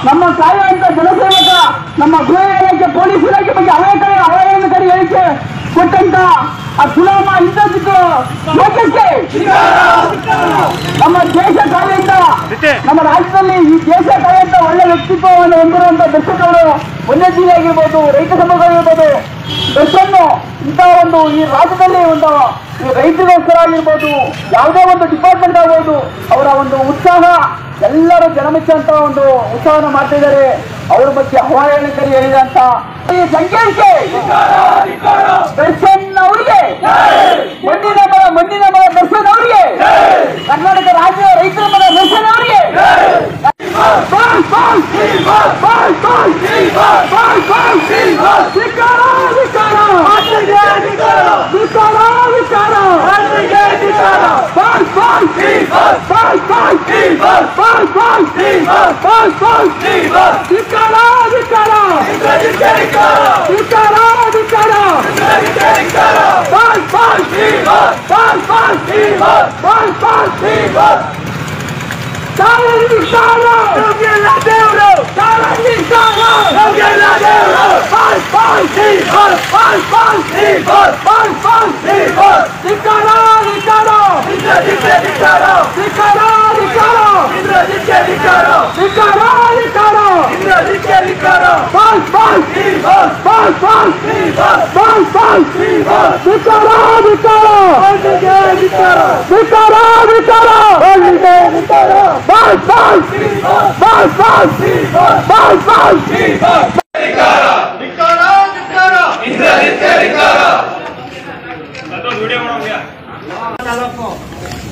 ನಮ್ಮ ಕಾಯುವಂತ ಜನಸೇವಕ ನಮ್ಮ ಗೃಹ ಇಲಾಖೆ ಪೊಲೀಸ್ ಇಲಾಖೆ ಬಗ್ಗೆ ಅವಹೇಳನಕಾರಿ ಹೇಳಿಕೆ ಕೊಟ್ಟಂತ ಆ ಗುಲಾಮ ಇಂದ್ರಜಿತ್ ಲೋಕಕ್ಕೆ ನಮ್ಮ ದೇಶ ಕಾಯುವಂತ ನಮ್ಮ ರಾಜ್ಯದಲ್ಲಿ ಈ ದೇಶ ಕಾಯುವಂತ ಒಳ್ಳೆ ವ್ಯಕ್ತಿತ್ವವನ್ನು ಹೊಂದಿರುವಂತ ದರ್ಶನ್ ಅವರು ವನ್ಯಜೀವಿಯಾಗಿರ್ಬೋದು, ರೈತ ಸಮೂಹವಾಗಿರ್ಬೋದು, ದರ್ಶನ್ ಇಂಥ ಒಂದು ಈ ರಾಜ್ಯದಲ್ಲಿ ಒಂದು ರೈತರಿಗೋಸ್ಕರ ಆಗಿರ್ಬೋದು, ಯಾವುದೇ ಒಂದು ಡಿಪಾರ್ಟ್ಮೆಂಟ್ ಆಗ್ಬೋದು, ಅವರ ಒಂದು ಉತ್ಸಾಹ ಎಲ್ಲರೂ ಜನಮೆಚ್ಚುವಂತ ಒಂದು ಉತ್ಸವವನ್ನು ಮಾಡ್ತಾ ಇದ್ದಾರೆ. ಅವ್ರ ಬಗ್ಗೆ ಅವಹೇಳನಕಾರಿ ಹೇಳಿದಂತ ಈ ಸಂಖ್ಯೆ ದರ್ಶನ್ ಅವರಿಗೆ, ಮಣ್ಣಿನ ಮರ ದರ್ಶನ್ ಅವರಿಗೆ, ಕರ್ನಾಟಕ ರಾಜ್ಯ ರೈತರ ಮರ ದರ್ಶನ್ ಅವರಿಗೆ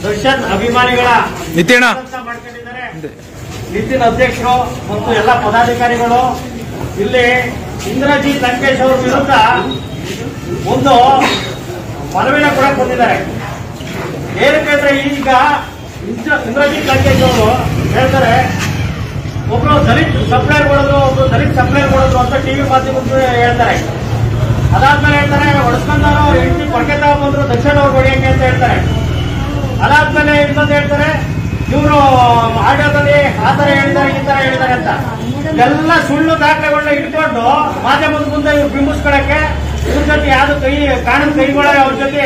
ದರ್ಶನ್ ಅಭಿಮಾನಿಗಳ ಮಾಡ್ಕೊಂಡಿದ್ದಾರೆ. ನಿತಿನ್ ಅಧ್ಯಕ್ಷರು ಮತ್ತು ಎಲ್ಲ ಪದಾಧಿಕಾರಿಗಳು ಇಲ್ಲಿ ಇಂದ್ರಜಿತ್ ಲಂಕೇಶ್ ಅವರ ವಿರುದ್ಧ ಒಂದು ಮನವಿನ ಕೂಡ ಬಂದಿದ್ದಾರೆ. ಏನಕ್ಕೆ ಈಗ ಇಂದ್ರಜಿತ್ ಲಂಕೇಶ್ ಅವರು ಹೇಳ್ತಾರೆ, ಒಬ್ರು ದಲಿತ್ ಸಪ್ಲೈರ್ ಕೊಡೋದು, ಒಬ್ರು ದಲಿತ್ ಸಪ್ಲೈರ್ ಕೊಡೋದು ಅಂತ ಟಿವಿ ಮಾಧ್ಯಮದ ಹೇಳ್ತಾರೆ. ಅದಾದ್ಮೇಲೆ ಹೇಳ್ತಾರೆ ಹೊಡೆಸ್ಕೊಂಡಾರು ಅವ್ರ ಹೆಂಡತಿ ಕೊರಕೆ ತಗೊಂಡ್ಬಂದ್ರು ದರ್ಶನ್ ಅವ್ರು ಹೊಡೆಯಕ್ಕೆ ಅಂತ ಹೇಳ್ತಾರೆ. ಅದಾದ್ಮೇಲೆ ಇನ್ನೊಂದು ಹೇಳ್ತಾರೆ ಇವರು ಆಡಿಯೋದಲ್ಲಿ ಆ ತರ ಹೇಳಿದ್ದಾರೆ, ಈ ತರ ಹೇಳಿದ್ದಾರೆ ಅಂತ. ಎಲ್ಲ ಸುಳ್ಳು ದಾಖಲೆಗಳನ್ನ ಇಟ್ಕೊಂಡು ಮಾಧ್ಯಮದ ಮುಂದೆ ಇವ್ರು ಬಿಂಬಿಸ್ಕೊಳಕ್ಕೆ, ಇವ್ರ ಜೊತೆ ಯಾವ್ದು ಕಾನೂನು ಕೈಗೊಳ್ಳ ಅವ್ರ ಜೊತೆ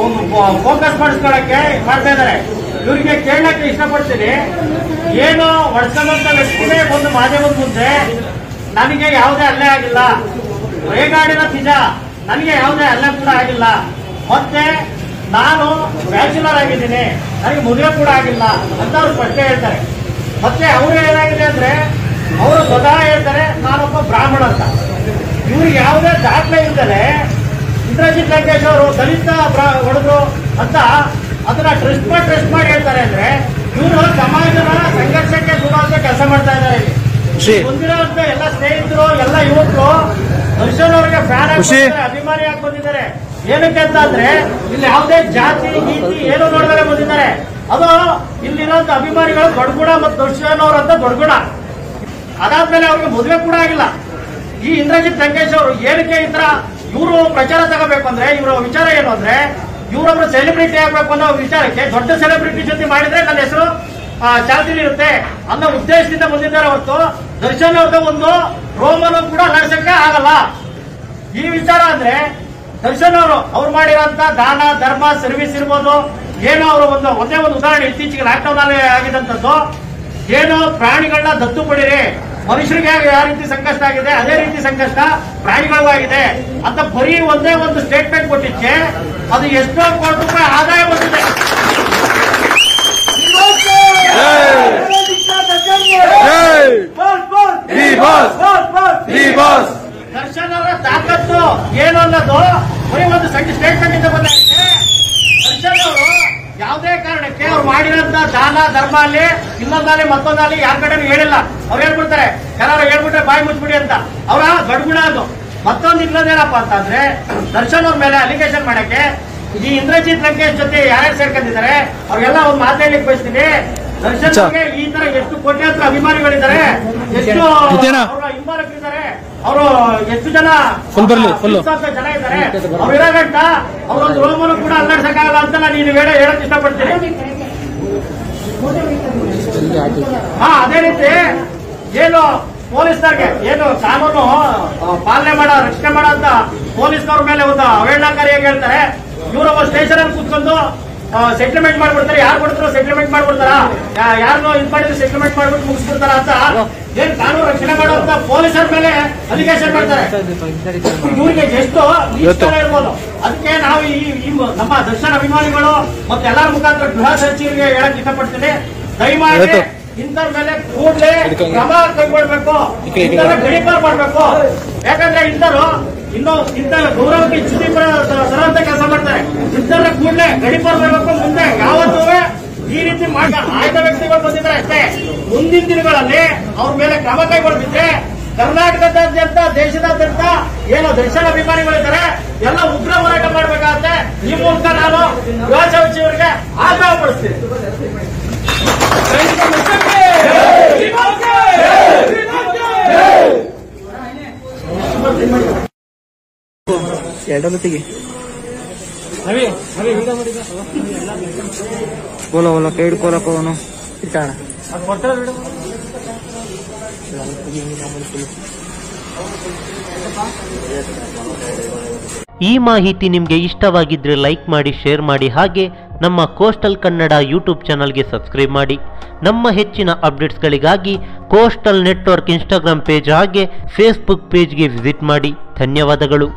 ಒಂದು ಫೋಕಸ್ ಮಾಡಿಸ್ಕೊಳಕ್ಕೆ ಮಾಡ್ತಾ ಇದ್ದಾರೆ. ಇವರಿಗೆ ಕೇಳಕ್ಕೆ ಇಷ್ಟಪಡ್ತೀನಿ, ಏನು ಹೊಡ್ಸಂತ ವ್ಯಕ್ತಿನೇ ಒಂದು ಮಾಧ್ಯಮದ ಮುಂದೆ ನನಗೆ ಯಾವುದೇ ಹಲ್ಲೆ ಆಗಿಲ್ಲ, ರೇಗಾಡಿನ ನಿಜ, ನನಗೆ ಯಾವುದೇ ಹಲ್ಲೆ ಕೂಡ ಆಗಿಲ್ಲ, ಮತ್ತೆ ನಾನು ಬ್ಯಾಚುಲರ್ ಆಗಿದ್ದೀನಿ, ನನಗೆ ಮದುವೆ ಕೂಡ ಆಗಿಲ್ಲ ಅಂತ ಅವ್ರು ಸ್ಪಷ್ಟ ಹೇಳ್ತಾರೆ. ಮತ್ತೆ ಅವರು ಏನಾಗಿದೆ ಅಂದ್ರೆ ಅವರು ಸ್ವತಃ ಹೇಳ್ತಾರೆ ನಾನೊಬ್ಬ ಬ್ರಾಹ್ಮಣ ಅಂತ. ಇವ್ರಿಗೆ ಯಾವುದೇ ದಾಖಲೆ ಇಲ್ದಲೆ ಇಂದ್ರಜಿತ್ ಲಂಕೇಶ್ ಅವರು ದಲಿತ ಹೊಡೆದ್ರು ಅಂತ ಅದನ್ನ ಟ್ರೆಸ್ಟ್ ಮಾಡಿ ಹೇಳ್ತಾರೆ ಅಂದ್ರೆ ಇವರು ಸಮಾಜದ ಸಂಘರ್ಷಕ್ಕೆ ದೂರ ಕೆಲಸ ಮಾಡ್ತಾ ಇದ್ದಾರೆ. ಮುಂದಿರುವಂತ ಎಲ್ಲ ಸ್ನೇಹಿತರು, ಎಲ್ಲ ಯುವಕರು ದರ್ಶನ್ ಅವರಿಗೆ ಫ್ಯಾನ್ ಅಭಿಮಾನಿ ಆಗಿ ಬಂದಿದ್ದಾರೆ. ಏನಕ್ಕೆ ಅಂತ ಅಂದ್ರೆ ಇಲ್ಲಿ ಯಾವುದೇ ಜಾತಿ ಗೀತಿ ಏನು ನೋಡಿದರೆ ಬಂದಿದ್ದಾರೆ. ಅದು ಇಲ್ಲಿರುವಂತ ಅಭಿಮಾನಿಗಳು ದೊಡ್ಡಗುಣ ಮತ್ತು ದರ್ಶನ್ ಅವರಂತ ದೊಡ್ಡಗುಣ. ಅದಾದ್ಮೇಲೆ ಅವ್ರಿಗೆ ಮದುವೆ ಕೂಡ ಆಗಿಲ್ಲ. ಈ ಇಂದ್ರಜಿತ್ ಲಂಕೇಶ್ ಅವರು ಏನಕ್ಕೆ ಈ ತರ ಇವರು ಪ್ರಚಾರ ತಗೋಬೇಕು ಅಂದ್ರೆ ಇವರ ವಿಚಾರ ಏನು ಅಂದ್ರೆ ಇವರೊಬ್ರು ಸೆಲೆಬ್ರಿಟಿ ಆಗ್ಬೇಕು ಅನ್ನೋ ವಿಚಾರಕ್ಕೆ, ದೊಡ್ಡ ಸೆಲೆಬ್ರಿಟಿ ಜೊತೆ ಮಾಡಿದ್ರೆ ನನ್ನ ಹೆಸರು ಚಾಲ್ತಿಲಿ ಇರುತ್ತೆ ಅನ್ನೋ ಉದ್ದೇಶದಿಂದ ಬಂದಿದ್ದಾರೆ ಹೊರತು ದರ್ಶನ್ ಅವ್ರದ ಒಂದು ರೋಮನು ಕೂಡ ನಡೆಸಕ್ಕೆ ಆಗಲ್ಲ. ಈ ವಿಚಾರ ಅಂದ್ರೆ ದರ್ಶನ್ ಅವ್ರು ಮಾಡಿರೋಂತ ದಾನ ಧರ್ಮ ಸರ್ವಿಸ್ ಇರ್ಬೋದು, ಏನೋ ಅವರು ಒಂದೇ ಒಂದು ಉದಾಹರಣೆ ಇತ್ತೀಚೆಗೆ ಲಾಕ್ಡೌನ್ ಅಲ್ಲಿ ಆಗಿದಂತದ್ದು, ಏನೋ ಪ್ರಾಣಿಗಳನ್ನ ದತ್ತು ಪಡಿರಿ, ಮನುಷ್ಯರಿಗೆ ಯಾವ ರೀತಿ ಸಂಕಷ್ಟ ಆಗಿದೆ ಅದೇ ರೀತಿ ಸಂಕಷ್ಟ ಪ್ರಾಣಿಗಳಿಗೂ ಆಗಿದೆ ಅಂತ ಬರೀ ಒಂದೇ ಒಂದು ಸ್ಟೇಟ್ಮೆಂಟ್ ಕೊಟ್ಟಿದ್ದೆ ಅದು ಎಷ್ಟೋ ಕೋಟಿ ರೂಪಾಯಿ ಆದಾಯ ಬಂದಿದೆ. ದರ್ಶನ್ ಅವರ ತಾಕತ್ತು ಏನು ಅನ್ನೋದು ಬರೀ ಒಂದು ಸ್ಟೇಟ್ಮೆಂಟ್ ಇಂದ ಬಂದಾಗಿದೆ. ದರ್ಶನ್ ಅವರು ಯಾವುದೇ ಕಾರಣಕ್ಕೆ ಅವ್ರು ಮಾಡಿರೋಂತ ದಾನ ಧರ್ಮ ಅಲ್ಲಿ ಇನ್ನೊಂದಲ್ಲಿ ಮತ್ತೊಂದಲ್ಲಿ ಯಾರ ಕಡೆನೂ ಹೇಳಿಲ್ಲ. ಅವ್ರು ಹೇಳ್ಬಿಡ್ತಾರೆ, ಯಾರು ಹೇಳ್ಬಿಟ್ರೆ ಬಾಯಿ ಮುಚ್ಬಿಡಿ ಅಂತ. ಅವರ ದೊಡ್ಡ ಗುಣ ಅದು. ಮತ್ತೊಂದು ಇನ್ನೊಂದೇನಪ್ಪ ಅಂತಂದ್ರೆ ದರ್ಶನ್ ಅವ್ರ ಮೇಲೆ ಅಲಿಗೇಷನ್ ಮಾಡಕ್ಕೆ ಈ ಇಂದ್ರಜಿತ್ ಲಂಕೇಶ್ ಜೊತೆ ಯಾರ್ಯಾರು ಸೇರ್ಕೊಂಡಿದ್ದಾರೆ ಅವ್ರಿಗೆಲ್ಲ ಒಂದು ಮಾತಾಡ್ಲಿಕ್ಕೆ ಬಯಸ್ತೀನಿ. ದರ್ಶನ್ ಈ ತರ ಎಷ್ಟು ಕೋಟ್ಯಾಂತರ ಅಭಿಮಾನಿಗಳಿದ್ದಾರೆ, ಎಷ್ಟು ಅವರ ಹಿಂಬಾಲಕರಿದ್ದಾರೆ, ಅವರು ಎಷ್ಟು ಜನ ಜನ ಇದ್ದಾರೆ. ಅವ್ರು ಇರೋ ಗಂಟ ಅವರೊಂದು ರೋಮನು ಕೂಡ ಅಲ್ಲಾಡ್ಸಕ್ಕಾಗಲ್ಲ ಅಂತ ನಾನು ಈ ವೇಳೆ ಹೇಳಕ್ ಇಷ್ಟಪಡ್ತೀನಿ. ಅದೇ ರೀತಿ ಏನು ಪೊಲೀಸ್ನವ್ರಿಗೆ ಏನು ಕಾನೂನು ಪಾಲನೆ ಮಾಡೋ ರಕ್ಷಣೆ ಮಾಡೋ ಅಂತ ಪೊಲೀಸ್ನವ್ರ ಮೇಲೆ ಒಂದು ಅವಹೇಳನಕಾರಿಯಾಗಿ ಹೇಳ್ತಾರೆ. ಇವರು ಸ್ಟೇಷನ್ ಅಲ್ಲಿ ಕೂತ್ಕೊಂಡು ಸೆಟಲ್ಮೆಂಟ್ ಮಾಡ್ಬಿಡ್ತಾರೆ. ಯಾರು ಕೊಡ್ತಾರೋ ಸೆಟಲ್ಮೆಂಟ್ ಮಾಡ್ಬಿಡ್ತಾರ, ಯಾರನ್ನೋ ಇದು ಮಾಡಿದ್ರೆ ಸೆಟಲ್ಮೆಂಟ್ ಮಾಡ್ಬಿಟ್ಟು ಮುಗಿಸ್ಬಿಡ್ತಾರ ಅಂತ ಏನ್ ಕಾನೂನು ರಕ್ಷಣೆ ಮಾಡುವಂತ ಪೊಲೀಸರ ಮೇಲೆ ಅಲಿಗೇಷನ್ ಮಾಡ್ತಾರೆ. ಇವ್ರಿಗೆ ಎಷ್ಟು ಇರ್ಬೋದು. ಅದಕ್ಕೆ ನಾವು ಈ ನಮ್ಮ ದರ್ಶನ್ ಅಭಿಮಾನಿಗಳು ಮತ್ತೆ ಎಲ್ಲರ ಮುಖಾಂತರ ಗೃಹ ಸಚಿವರಿಗೆ ಹೇಳಕ್ ಇಷ್ಟಪಡ್ತೀನಿ, ದಯಮಾಡಿ ಇಂಥವ್ರ ಮೇಲೆ ಕೂಡಲೇ ಕ್ರಮ ಕೈಗೊಳ್ಬೇಕು, ಗಡೀಪಾರು ಮಾಡ್ಬೇಕು. ಯಾಕಂದ್ರೆ ಇಂಥವ್ರು ಇಂಥ ಗೌರವಕ್ಕೆ ಚ್ಯುತಿ ತರುವಂತ ಕೆಲಸ ಮಾಡ್ತಾರೆ. ಇಂಥವ್ರ ಕೂಡಲೇ ಗಡೀಪಾರು ಮಾಡ್ಬೇಕು. ಮುಂದೆ ಯಾವತ್ತೂ ಈ ರೀತಿ ಆಯ್ದ ವ್ಯಕ್ತಿಗಳು ಬಂದಿದ್ದಾರೆ ಅಷ್ಟೇ. ಮುಂದಿನ ದಿನಗಳಲ್ಲಿ ಅವ್ರ ಮೇಲೆ ಕ್ರಮ ಕೈಗೊಳ್ತಿದ್ರೆ ಕರ್ನಾಟಕದಾದ್ಯಂತ ದೇಶದಾದ್ಯಂತ ಏನು ದರ್ಶನ ಅಭಿಮಾನಿಗಳಿದ್ದಾರೆ ಎಲ್ಲ ಉಗ್ರ ಹೋರಾಟ ಮಾಡಬೇಕಾಗುತ್ತೆ. ಈ ಮೂಲಕ ನಾನು ಗೃಹ ಸಚಿವರಿಗೆ ಆಗ್ರಹ ಪಡಿಸ್ತೀನಿ. बोला पेड़ कोला कौन ಈ ಮಾಹಿತಿ ನಿಮಗೆ ಇಷ್ಟವಾಗಿದ್ರೆ ಲೈಕ್ ಮಾಡಿ, ಶೇರ್ ಮಾಡಿ, ಹಾಗೆ ನಮ್ಮ ಕೋಸ್ಟಲ್ ಕನ್ನಡ ಯೂಟ್ಯೂಬ್ ಚಾನಲ್ಗೆ ಸಬ್ಸ್ಕ್ರೈಬ್ ಮಾಡಿ. ನಮ್ಮ ಹೆಚ್ಚಿನ ಅಪ್ಡೇಟ್ಸ್ಗಳಿಗಾಗಿ ಕೋಸ್ಟಲ್ ನೆಟ್ವರ್ಕ್ ಇನ್ಸ್ಟಾಗ್ರಾಮ್ ಪೇಜ್ ಹಾಗೆ ಫೇಸ್ಬುಕ್ ಪೇಜ್ಗೆ ವಿಸಿಟ್ ಮಾಡಿ. ಧನ್ಯವಾದಗಳು.